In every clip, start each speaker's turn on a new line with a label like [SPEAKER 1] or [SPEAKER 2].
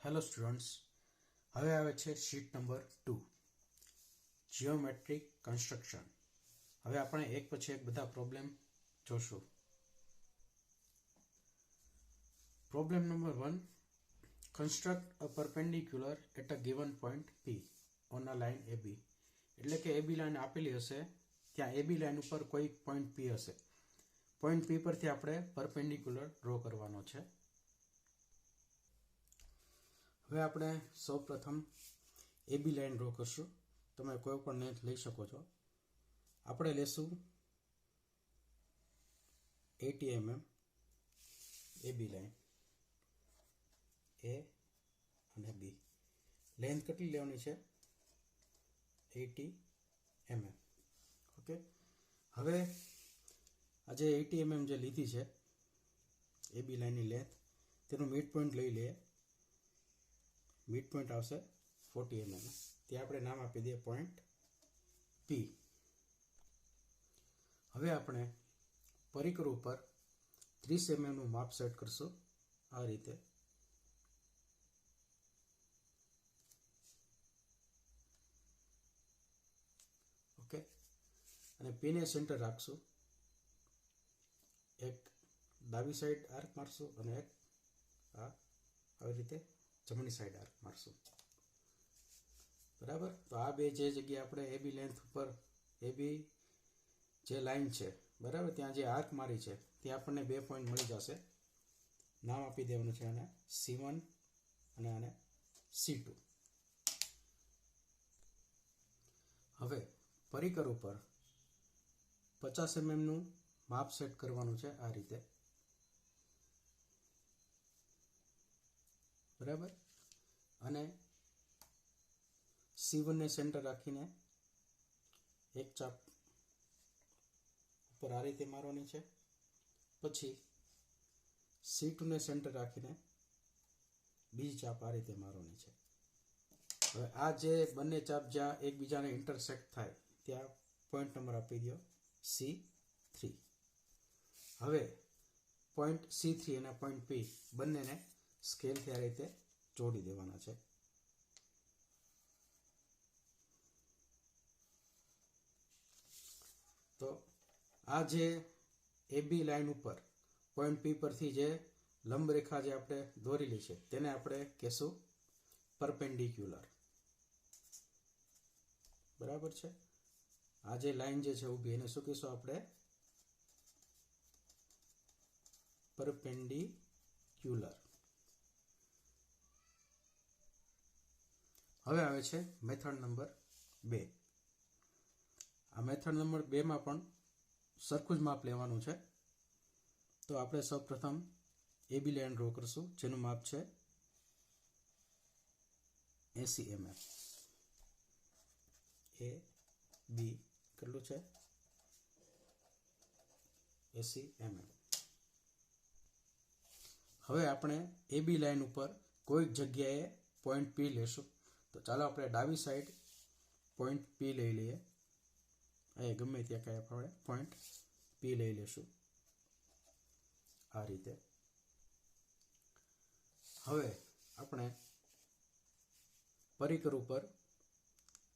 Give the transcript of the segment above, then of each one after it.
[SPEAKER 1] Hello students, હવે આવે છે શીટ નંબર 2 જીઓમેટ્રિક કન્સ્ટ્રક્શન. હવે આપણે એક પછી એક બધા પ્રોબ્લેમ જોશું. Problem number 1, construct a perpendicular at a given point P on a line AB. એટલે કે AB લાઇન આપેલી હશે, ત્યાં AB લાઇન ઉપર કોઈ પોઈન્ટ P હશે. પોઈન્ટ P પરથી આપણે પરપેન્ડિક્યુલર ડ્રો કરવાનો છે. હવે આપણે સૌપ્રથમ AB લાઇન ડ્રો કરશું. તમે કોઈ પણ લેન્થ લઈ શકો છો. આપણે લેશું 80 mm AB લાઇન A અને B. લેન્થ કેટલી લેવાની છે? 80 mm. ઓકે. હવે આ જે 80 mm જે લીધી છે AB લાઇનની લેન્થ, તેનું મિડ પોઈન્ટ લઈ લઈએ. મિડ પોઈન્ટ આવશે 40 mm. તે આપણે નામ આપી દઈએ પોઈન્ટ P. હવે આપણે પરિકર ઉપર 30 mm નું માપ સેટ કરશું આ રીતે. ઓકે. અને P ને સેન્ટર રાખશું. એક ડાબી સાઈડ આર્ક મારશું અને એક આવી રીતે જમણી સાઈડ આર્ક મારશું. બરાબર. તો આ બે જે જગ્યાએ આપણે AB લેન્થ ઉપર AB જે લાઈન છે, બરાબર, ત્યાં જે આર્ક મારી છે ત્યાં આપણને 2 પોઈન્ટ મળી જશે. નામ આપી દેવાનું છે આને C1 અને આને C2. હવે પરિકર ઉપર 50 mm નું માપ સેટ કરવાનું છે આ રીતે. બરાબર. અને C1 ને સેન્ટર રાખીને એક ચાપ ઉપર આ રીતે મારવાની છે. પછી C2 ને સેન્ટર રાખીને બીજી ચાપ આ રીતે મારવાની છે. હવે આ જે બંને ચાપ જ્યાં એકબીજાને ઇન્ટરસેક્ટ થાય ત્યાં પોઈન્ટ નંબર આપી દો C3. હવે પોઈન્ટ C3 અને પોઈન્ટ P બંનેને સ્કેલથી આ રીતે જોડી દેવાના છે. તો આ જે AB લાઇન ઉપર પોઈન્ટ P પરથી જે લંબ રેખા જે આપણે દોરેલી છે તેને આપણે કહેશું પરપેન્ડિક્યુલર. બરાબર છે. આ જે લાઈન જે છે ઊભી, એને શું કહીશું આપણે? પરપેન્ડિક્યુલર. હવે આવે છે મેથડ નંબર 2. આ મેથડ નંબર 2 માં પણ સરખું જ માપ લેવાનું છે. તો આપણે સૌપ્રથમ AB લાઇન ડ્રો કરશું જેનું માપ છે 80 mm. A B કેટલું છે? 80 mm. હવે આપણે AB લાઇન ઉપર કોઈક જગ્યાએ પોઈન્ટ P લેશું. તો ચાલો આપણે ડાબી સાઈડ પોઈન્ટ P લઈ લઈએ. અહીં ગમે ત્યાં કાંઈ આપણે પોઈન્ટ P લઈ લેશું આ રીતે. હવે આપણે પરિકર ઉપર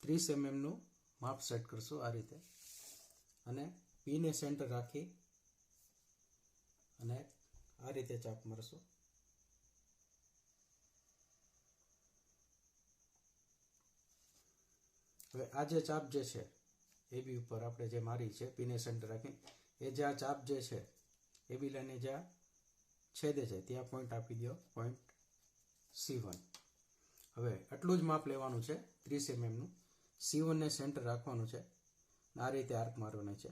[SPEAKER 1] 30 mm નું માપ સેટ કરશું આ રીતે. અને P ને સેન્ટર રાખી અને આ રીતે ચાપ મારશું. હવે આ જે ચાપ જે છે AB ઉપર આપણે જે મારી છે P ને સેન્ટર રાખી, એ જે આ ચાપ જે છે AB લાઇનને જ્યાં છેદે છે ત્યાં પોઈન્ટ આપી દો પોઈન્ટ C1. હવે આટલું જ માપ લેવાનું છે 30 mm નું. C1 ને સેન્ટર રાખવાનું છે. આ રીતે આર્ક મારવાની છે.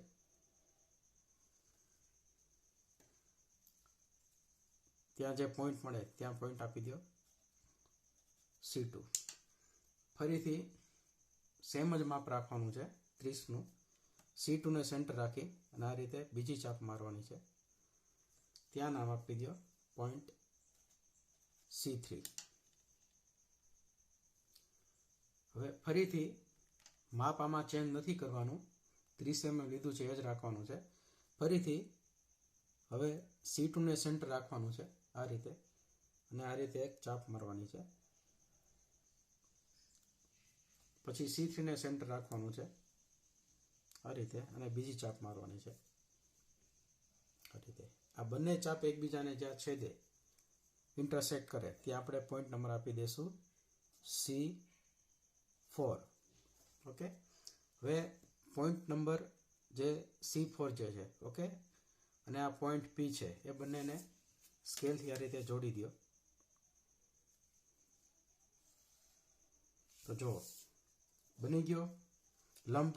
[SPEAKER 1] ત્યાં જે પોઈન્ટ મળે ત્યાં પોઈન્ટ આપી દો C2. ફરીથી સેમ જ માપ રાખવાનું છે 30 નું. C2 ને સેન્ટર રાખી અને આ રીતે બીજી ચાપ મારવાની છે. ત્યાં નામ આપી દો પોઈન્ટ C3. હવે ફરીથી માપ આમાં ચેન્જ નથી કરવાનું, 30 mm લીધું છે એ જ રાખવાનું છે. ફરીથી હવે C2 ને સેન્ટર રાખવાનું છે આ રીતે અને આ રીતે એક ચાપ મારવાની છે. પછી C3 ને સેન્ટર રાખવાનું છે આ રીતે, અને બીજી ચાપ મારવાની છે આ રીતે. આ બંને ચાપ એકબીજાને જ્યાં છેદે ઇન્ટરસેક્ટ કરે ત્યાં આપણે પોઈન્ટ નંબર આપી દઈશું C4. ઓકે, હવે પોઈન્ટ નંબર જે C4 જે છે, ઓકે, અને આ પોઈન્ટ P છે એ બંનેને સ્કેલથી આ રીતે જોડી દો. તો જો બની ગયો લંબ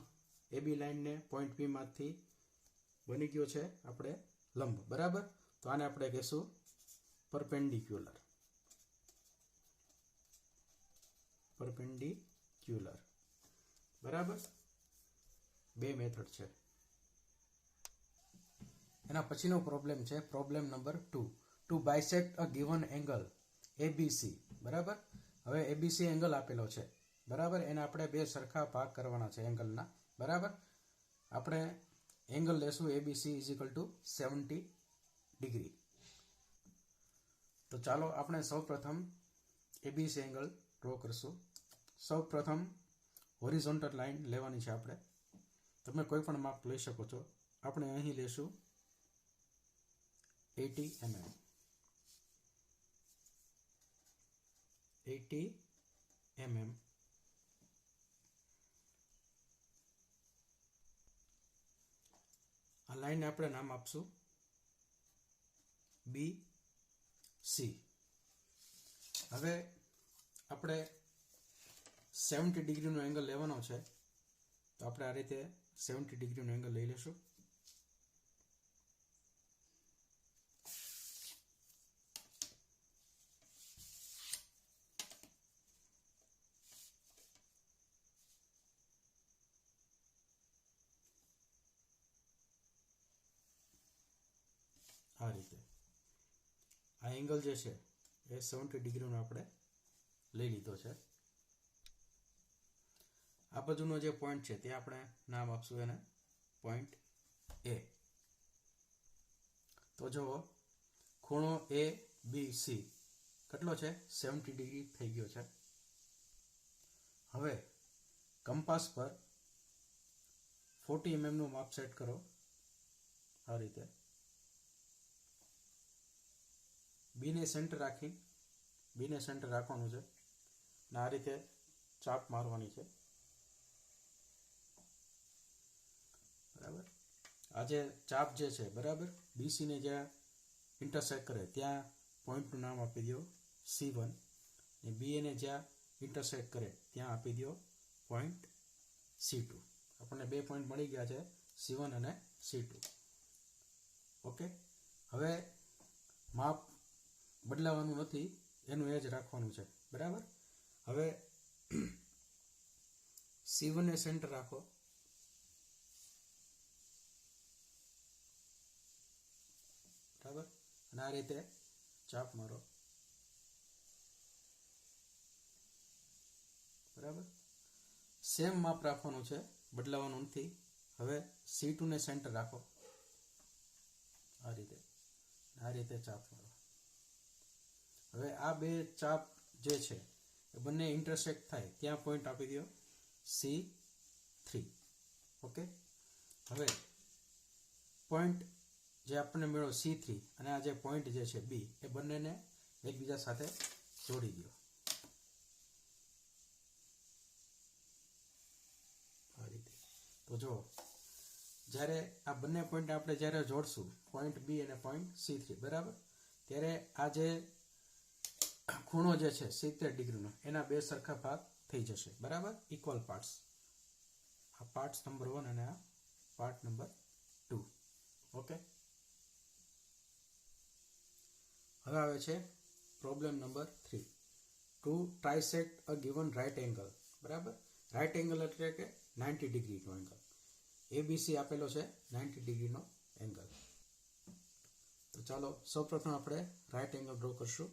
[SPEAKER 1] AB લાઈનને પોઈન્ટ P માંથી બની ગયો છે આપણે લંબ, બરાબર. તો આને આપણે કહીશું પરપેન્ડિક્યુલર. પરપેન્ડિક્યુલર, બરાબર. બે મેથડ છે. એના પછીનો પ્રોબ્લેમ છે પ્રોબ્લેમ નંબર 2. ટુ બાયસેક્ટ અ ગિવન એંગલ ABC, બરાબર. હવે ABC એંગલ આપેલો છે, બરાબર. એને આપણે બે સરખા ભાગ કરવાના છે એંગલના, બરાબર. આપણે એંગલ લેશું ABC = 70 ડિગ્રી. તો ચાલો આપણે સૌપ્રથમ ABC એંગલ ડ્રો કરશું. સૌપ્રથમ હોરિઝોન્ટલ લાઈન લેવાની છે આપણે. તમે કોઈ પણ માપ લઈ શકો છો. આપણે અહીં લેશું 80 mm. 80 mm. આ લાઈનને આપણે નામ આપશું BC. હવે આપણે 70 ડિગ્રીનો એંગલ લેવાનો છે, તો આપણે આ રીતે 70 ડિગ્રીનો એંગલ લઈ લેશું. આ રીતે આ એંગલ જે છે એ 70 ડિગ્રીનો આપણે લઈ લીધો છે. આ બાજુનો જે પોઈન્ટ છે તે આપણે નામ આપશું એને પોઈન્ટ A. તો જુઓ ખૂણો ABC કેટલો છે? 70 ડિગ્રી થઈ ગયો છે. હવે કંપાસ પર 40 mm નું માપ સેટ કરો આ રીતે. B ને સેન્ટર રાખી રાખવાનું છે અને આ રીતે ચાપ મારવાની છે, બરાબર. આ જે ચાપ જે છે, બરાબર, BC ને જ્યાં ઇન્ટરસેક્ટ કરે ત્યાં પોઈન્ટનું નામ આપી દો C1, અને BA ને જ્યાં ઇન્ટરસેક્ટ કરે ત્યાં આપી દો પોઈન્ટ C2. આપણને બે પોઈન્ટ મળી ગયા છે, C1 અને C2. ઓકે, હવે માપ બદલાવાનું નથી, એનું એ જ રાખવાનું છે, બરાબર. હવે C1 ને સેન્ટર રાખો, બરાબર, અને આ રીતે ચાપ મારો, બરાબર. સેમ માપ રાખવાનું છે, બદલાવાનું નથી. હવે C2 ને સેન્ટર રાખો આ રીતે ચાપ મારો. હવે આ બે ચાપ જે છે એ બંને ઇન્ટરસેક્ટ થાય ત્યાં પોઈન્ટ આપી દો C3. ઓકે, હવે પોઈન્ટ જે આપણને મળ્યો C3 અને આ જે પોઈન્ટ જે છે B, એ બંનેને એકબીજા સાથે જોડી દો આ રીતે. તો જો જ્યારે આ બંને પોઈન્ટ આપણે જ્યારે જોડશું પોઈન્ટ B અને પોઈન્ટ C3, બરાબર, ત્યારે આ જે ખૂણો જે છે 70 ડિગ્રીનો એના બે સરખા ભાગ થઈ જશે, બરાબર, ઇક્વલ પાર્ટ્સ. આ પાર્ટ્સ નંબર 1 અને આ પાર્ટ નંબર 2. ઓકે, હવે આવે છે પ્રોબ્લેમ નંબર 3. ટુ ટ્રાઇસેક્ટ અ ગિવન રાઇટ એંગલ, બરાબર. રાઇટ એંગલ એટલે કે 90 ડિગ્રીનો એંગલ. ABC આપેલો છે 90 ડિગ્રીનો એંગલ. તો ચાલો સૌપ્રથમ આપણે રાઇટ એંગલ ડ્રો કરશું.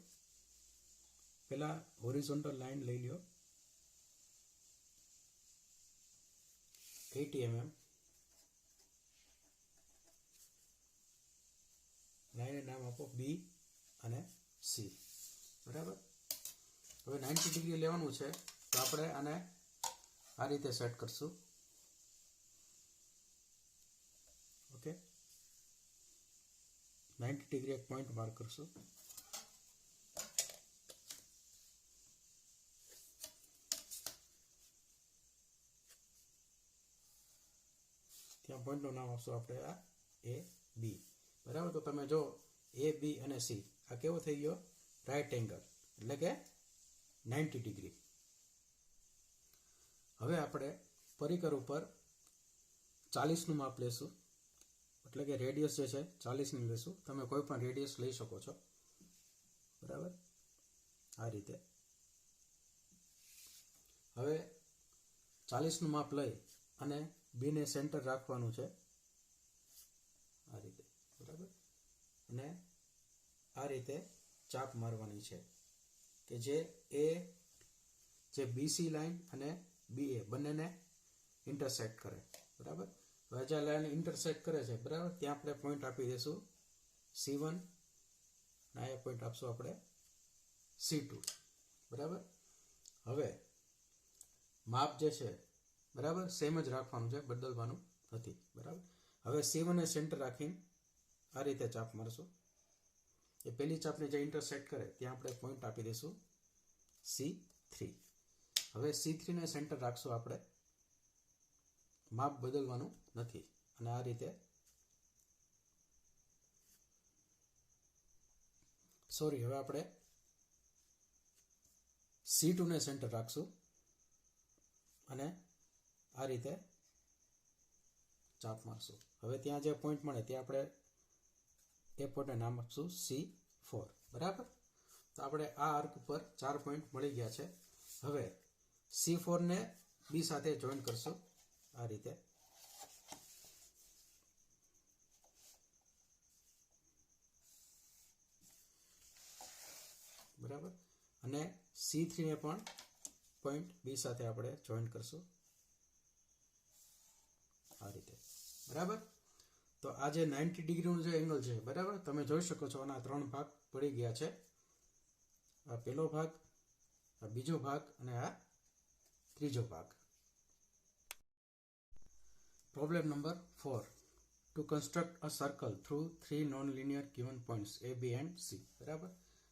[SPEAKER 1] પહેલા હોરિઝોન્ટલ લાઈન લઈ લ્યો 80 mm. લાઈને નામ આપો B અને C, બરાબર. હવે 90 ડિગ્રી લેવાનું છે, તો આપણે આને આ રીતે સેટ કરશું. ઓકે, 90 ડિગ્રી એક પોઈન્ટ માર્ક કરશું. ત્યાં પોઈન્ટનું નામ આપશું આપણે આ એ બી. બરાબર, તો તમે જો એ બી અને સી આ કેવો થઈ ગયો? રાઈટ એંગલ, એટલે કે 90 ડિગ્રી. હવે આપણે પરિકર ઉપર 40નું માપ લેશું, એટલે કે રેડિયસ જે છે 40ની લેશું. તમે કોઈ પણ રેડિયસ લઈ શકો છો. બરાબર, આ રીતે. હવે 40નું માપ લઈ અને બીને સેન્ટર રાખવાનું છે આ રીતે. બરાબર, અને આ રીતે ચાપ મારવાની છે કે જે બીસી લાઈન અને BA બંનેને ઇન્ટરસેક્ટ કરે. બરાબર, હવે જ્યાં લાઈન ઇન્ટરસેક્ટ કરે છે, બરાબર, ત્યાં આપણે પોઈન્ટ આપી દઈશું C1 અને આ પોઈન્ટ આપશું આપણે C2. બરાબર, હવે માપ જે છે, બરાબર, સેમ જ રાખવાનું છે, બદલવાનું નથી. બરાબર, હવે C1 ને સેન્ટર રાખીને આ રીતે ચાપ મારશું. એ પહેલી ચાપને જે ઇન્ટરસેક્ટ કરે ત્યાં આપણે પોઈન્ટ આપી દઈશું C3. હવે C3 ને સેન્ટર રાખશું આપણે, માપ બદલવાનું નથી, અને આ રીતે હવે આપણે C2 ને સેન્ટર રાખશું અને આ રીતે ચાપ મારશું. હવે ત્યાં જે પોઈન્ટ મળે ત્યાં આપણે એ પોઈન્ટને નામ આપશું C4. બરાબર, તો આપણે આ આર્ક ઉપર 4 પોઈન્ટ મળી ગયા છે. હવે C4 ને બી સાથે જોઈન કરશું આ રીતે. બરાબર, અને C3 ને પણ પોઈન્ટ બી સાથે આપણે જોઈન કરશું આ રીતે. બરાબર, તો આ જે 90 ડિગ્રીનું જે એંગલ છે, બરાબર, તમે જોઈ શકો છો આના 3 ભાગ પડી ગયા છે. આ પહેલો ભાગ, આ બીજો ભાગ અને આ ત્રીજો ભાગ. Problem number 4. To construct a circle through 3 non linear given points A, B and C. બરાબર,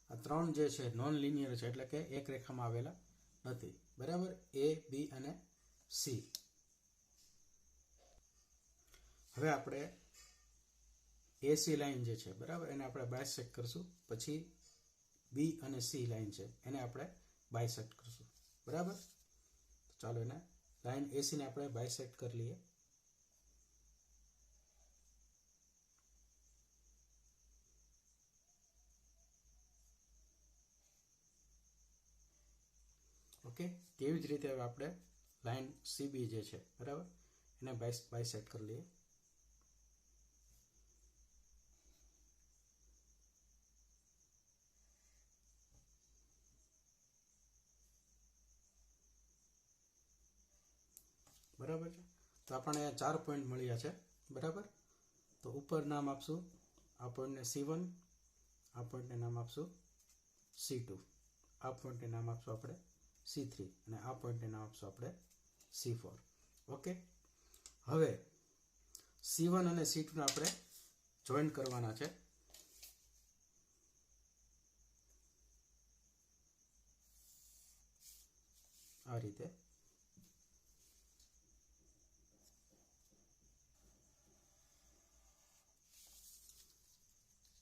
[SPEAKER 1] આ 3 જે છે નોન લિનિયર છે, એટલે કે એક રેખામાં આવેલા નથી. બરાબર, A, B અને C. હવે આપણે AC લાઈન જે છે, બરાબર, એને આપણે બાયસેક્ટ કરશું. પછી B અને C લાઈન છે એને આપણે બાયસેક્ટ કરશું. બરાબર, ચાલો એને લાઈન AC ને આપણે બાયસેક્ટ કરી લઈએ. ઓકે, તેવી જ રીતે હવે આપણે લાઈન CB જે છે, બરાબર, એને બાયસેક્ટ કરી લઈએ. બરાબર છે, તો આપણને 4 પોઈન્ટ મળ્યા છે. બરાબર, તો ઉપર નામ આપશું આ પોઈન્ટને C1, આ પોઈન્ટને નામ આપશું C2, આ પોઈન્ટને નામ આપશું આપણે C3 અને આ પોઈન્ટને નામ આપશું આપણે C4. ઓકે, હવે C1 અને C2 ને આપણે જોઈન કરવાના છે. આ રીતે.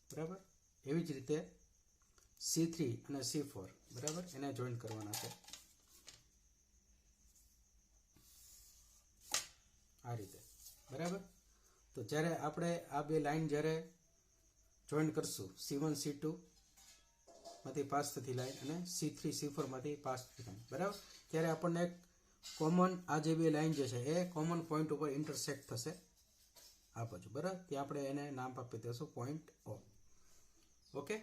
[SPEAKER 1] બરાબર, એવી જ રીતે C3 અને C4, બરાબર, એને જોઈન કરવાના છે આ રીતે. બરાબર, તો જ્યારે આપણે આ બે લાઈન જ્યારે જોઈન કરશું, C1 C2 માંથી પાસ થતી લાઈન અને C3 C4 માંથી પાસ થતી લાઈન, બરાબર, ત્યારે આપણને એક કોમન આ જે બે લાઈન જે છે એ કોમન પોઈન્ટ ઉપર ઇન્ટરસેક્ટ થશે આ બાજુ. બરાબર, ત્યાં આપણે એને નામ આપી દઈશું પોઈન્ટ O. ઓકે,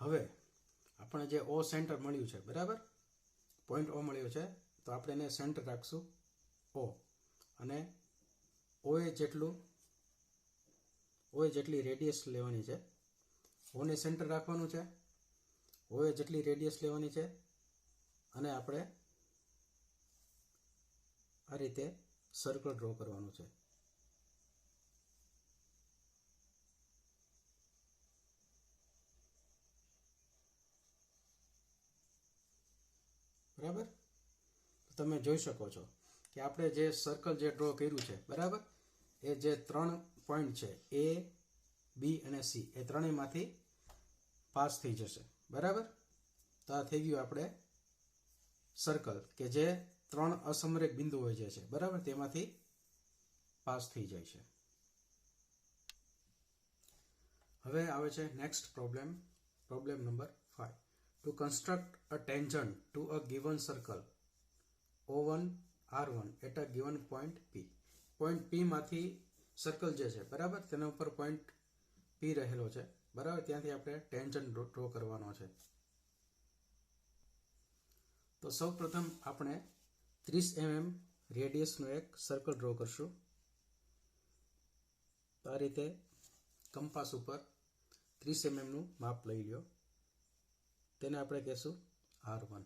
[SPEAKER 1] હવે આપણે જે O સેન્ટર મળ્યું છે, બરાબર, પોઈન્ટ O મળ્યો છે, તો આપણે એને સેન્ટર રાખશું O, અને OA જેટલી રેડિયસ લેવાની છે. O ને સેન્ટર રાખવાનું છે, OA જેટલી રેડિયસ લેવાની છે, અને આપણે આ રીતે સર્કલ ડ્રો કરવાનું છે. બરાબર, તમે જોઈ શકો છો કે આપણે જે સર્કલ જે ડ્રો કર્યું છે, બરાબર, એ જે 3 પોઈન્ટ છે A, B અને C, એ ત્રણેયમાંથી પાસ થઈ જશે. બરાબર, તો આ થઈ ગયું આપણે સર્કલ કે જે 3 અસમરેખ બિંદુઓ જે છે, બરાબર, તેમાંથી પાસ થઈ જાય છે. હવે આવે છે next problem number 5. To construct a tangent to a given circle O1 R1 at a given point P. Point P માંથી સર્કલ જે છે, બરાબર, તેના ઉપર પોઈન્ટ P રહેલો છે, બરાબર, ત્યાંથી આપણે ટેન્જન્ટ ડ્રો કરવાનો છે. તો સૌ પ્રથમ આપણે 30 mm રેડિયસનું એક સર્કલ ડ્રો કરશું. તો આ રીતે કંપાસ ઉપર 30 mm નું માપ લઈ લ્યો. તેને આપણે કહેશું R1.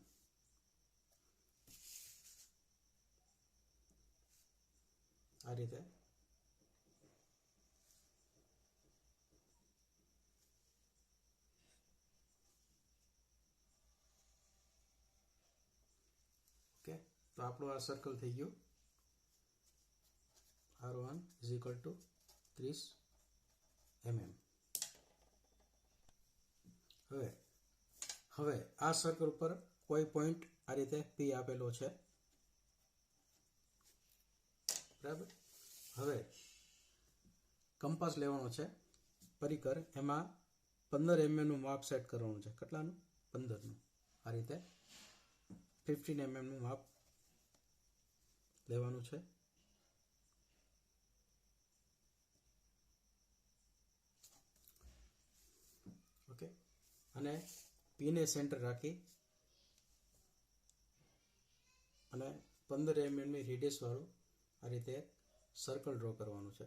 [SPEAKER 1] આ રીતે ઓકે. તો આપણું આ સર્કલ થઈ ગયું. R1 is equal to 30 mm. હવે આ સર્કલ ઉપર કોઈ પોઈન્ટ આ રીતે P આપેલો છે, બરાબર. હવે કંપાસ લેવાનો છે, પરિકર, એમાં 15 mm નું માપ સેટ કરવાનું છે. કેટલાનું? 15 નું. આ રીતે 15 mm નું માપ લેવાનું છે. ઓકે, અને P ને સેન્ટર રાખી અને 15 mm ની રેડિયસ વાળું આ રીતે સર્કલ ડ્રો કરવાનું છે.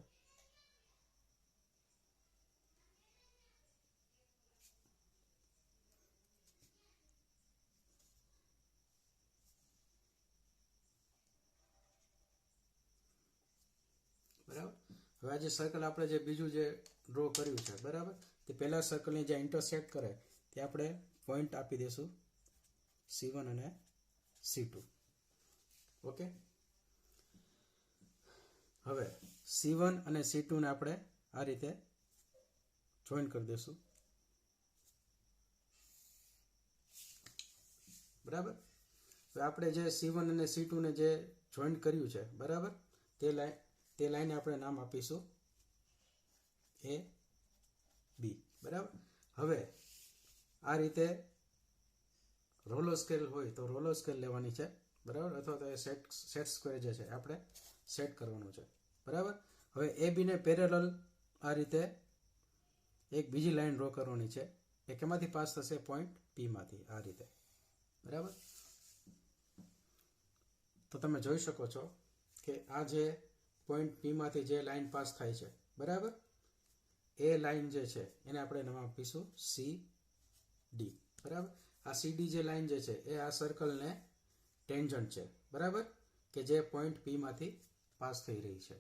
[SPEAKER 1] બરાબર. હવે આ જે સર્કલ આપણે જે બીજું જે ડ્રો કર્યું છે, બરાબર, તે પહેલા સર્કલની જે ઇન્ટરસેક્ટ કરે તે આપણે પોઈન્ટ આપી દઈશું C1 અને C2. ઓકે. હવે C1 અને C2 ને આપણે આ રીતે જોઈન કરી દઈશું. બરાબર. હવે આપણે જે C1 અને C2 ને જે જોઈન કર્યું છે, બરાબર, તે લાઈન આપણે નામ આપીશું A, B. બરાબર. હવે આ રીતે રોલર સ્કેલ હોય તો રોલર સ્કેલ લેવાની છે, બરાબર, અથવા તો સેટ સ્ક્વેર જે છે આપણે સેટ કરવાનું છે. બરાબર. હવે AB ને પેરેલલ આ રીતે એક બીજી લાઈન ડ્રો કરવાની છે. એ કેમાંથી પાસ થશે? પોઈન્ટ P માંથી. આ રીતે. બરાબર. તો તમે જોઈ શકો છો કે આ જે પોઈન્ટ P માંથી જે લાઈન પાસ થાય છે, બરાબર, એ લાઈન જે છે એને આપણે નામ આપીશું CD. બરાબર. આ CD જે લાઈન જે છે એ આ સર્કલને ટેન્જન્ટ છે, બરાબર, કે જે પોઈન્ટ P માંથી પાસ થઈ રહી છે.